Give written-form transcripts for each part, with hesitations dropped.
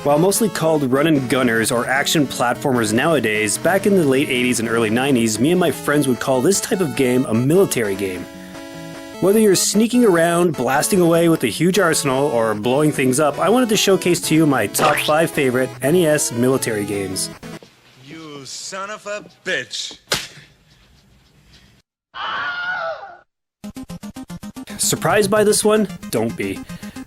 While mostly called run-and-gunners or action platformers nowadays, back in the late 80s and early 90s, me and my friends would call this type of game a military game. Whether you're sneaking around, blasting away with a huge arsenal, or blowing things up, I wanted to showcase to you my top 5 favorite NES military games. You son of a bitch! Surprised by this one? Don't be.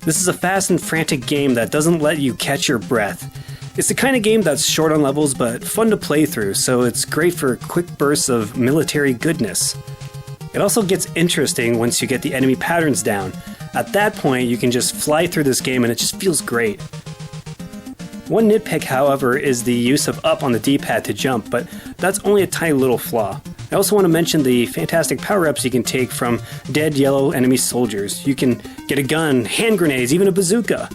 This is a fast and frantic game that doesn't let you catch your breath. It's the kind of game that's short on levels but fun to play through, so it's great for quick bursts of military goodness. It also gets interesting once you get the enemy patterns down. At that point, you can just fly through this game and it just feels great. One nitpick, however, is the use of up on the D-pad to jump, but that's only a tiny little flaw. I also want to mention the fantastic power-ups you can take from dead yellow enemy soldiers. You can get a gun, hand grenades, even a bazooka.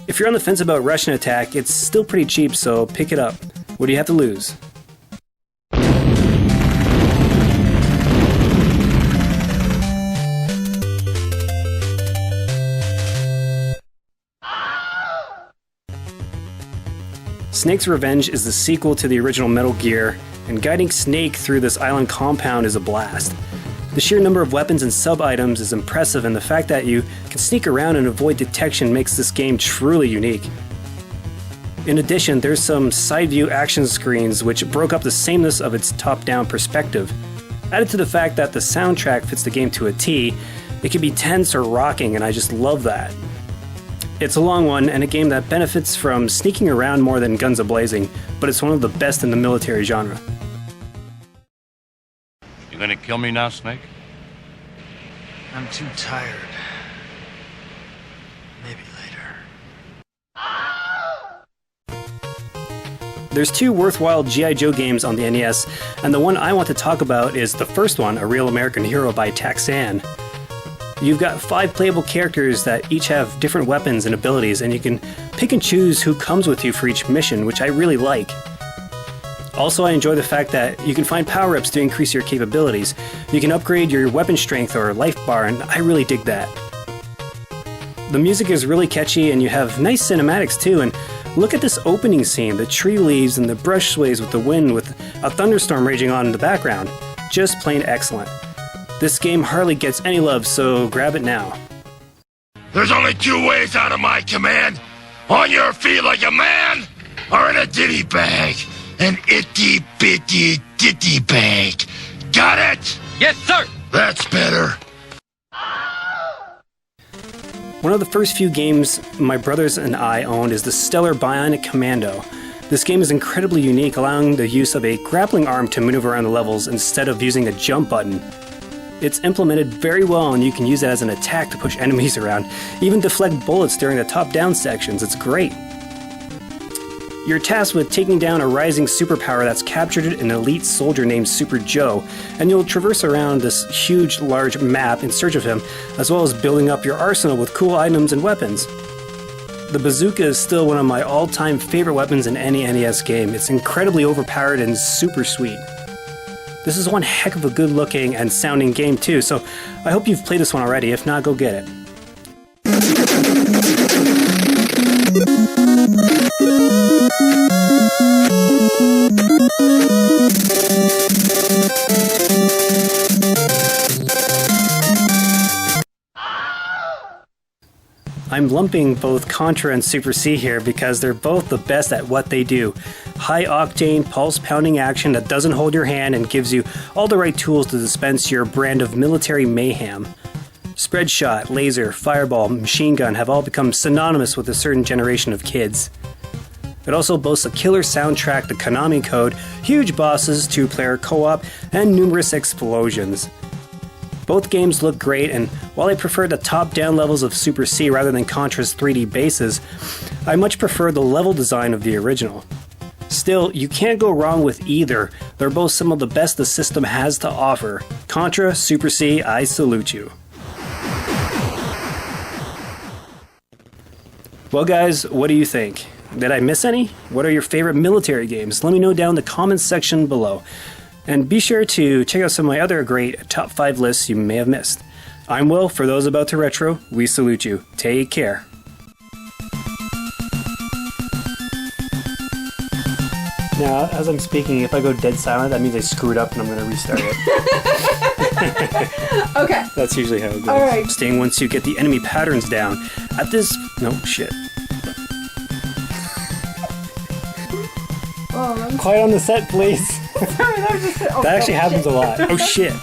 If you're on the fence about Russian attack, it's still pretty cheap, so pick it up. What do you have to lose? Snake's Revenge is the sequel to the original Metal Gear, and guiding Snake through this island compound is a blast. The sheer number of weapons and sub-items is impressive, and the fact that you can sneak around and avoid detection makes this game truly unique. In addition, there's some side-view action screens which broke up the sameness of its top-down perspective. Added to the fact that the soundtrack fits the game to a T, it can be tense or rocking, and I just love that. It's a long one, and a game that benefits from sneaking around more than guns a-blazing, but it's one of the best in the military genre. You gonna kill me now, Snake? I'm too tired. Maybe later. There's 2 worthwhile G.I. Joe games on the NES, and the one I want to talk about is the first one, A Real American Hero by Taxan. You've got 5 playable characters that each have different weapons and abilities, and you can pick and choose who comes with you for each mission, which I really like. Also, I enjoy the fact that you can find power-ups to increase your capabilities. You can upgrade your weapon strength or life bar, and I really dig that. The music is really catchy, and you have nice cinematics too, and look at this opening scene, the tree leaves and the brush sways with the wind with a thunderstorm raging on in the background. Just plain excellent. This game hardly gets any love, so grab it now. There's only 2 ways out of my command. On your feet like a man, or in a ditty bag. An itty bitty ditty bag. Got it? Yes, sir! That's better. One of the first few games my brothers and I owned is the stellar Bionic Commando. This game is incredibly unique, allowing the use of a grappling arm to maneuver around the levels instead of using a jump button. It's implemented very well, and you can use it as an attack to push enemies around, even deflect bullets during the top-down sections. It's great. You're tasked with taking down a rising superpower that's captured an elite soldier named Super Joe, and you'll traverse around this huge, large map in search of him, as well as building up your arsenal with cool items and weapons. The bazooka is still one of my all-time favorite weapons in any NES game. It's incredibly overpowered and super sweet. This is one heck of a good looking and sounding game too, so I hope you've played this one already. If not, go get it. I'm lumping both Contra and Super C here because they're both the best at what they do. High octane, pulse pounding action that doesn't hold your hand and gives you all the right tools to dispense your brand of military mayhem. Spread shot, laser, fireball, machine gun have all become synonymous with a certain generation of kids. It also boasts a killer soundtrack, the Konami code, huge bosses, 2-player co-op, and numerous explosions. Both games look great, and while I prefer the top-down levels of Super C rather than Contra's 3D bases, I much prefer the level design of the original. Still, you can't go wrong with either. They're both some of the best the system has to offer. Contra, Super C, I salute you. Well guys, what do you think? Did I miss any? What are your favorite military games? Let me know down in the comments section below. And be sure to check out some of my other great top 5 lists you may have missed. I'm Will. For those about to retro, we salute you. Take care. Now, as I'm speaking, if I go dead silent, that means I screwed up and I'm going to restart it. Okay. That's usually how it goes. All right. Staying once you get the enemy patterns down. At this... No, shit. Oh, Quiet on the set, please. sorry, that was just it. Oh, That actually oh, happens shit. a lot. Oh, shit.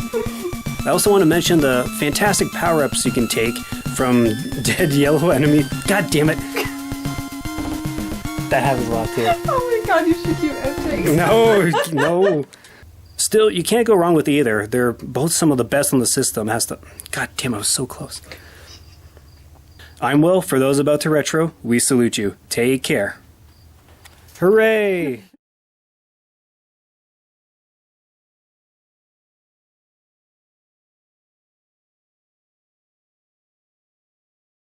I also want to mention the fantastic power-ups you can take from dead yellow enemy. God damn it. That happens a lot, too. Oh my god, you should do outtakes. No. Still, you can't go wrong with either. They're both some of the best on the system. God damn, I was so close. I'm Will. For those about to retro, we salute you. Take care. Hooray!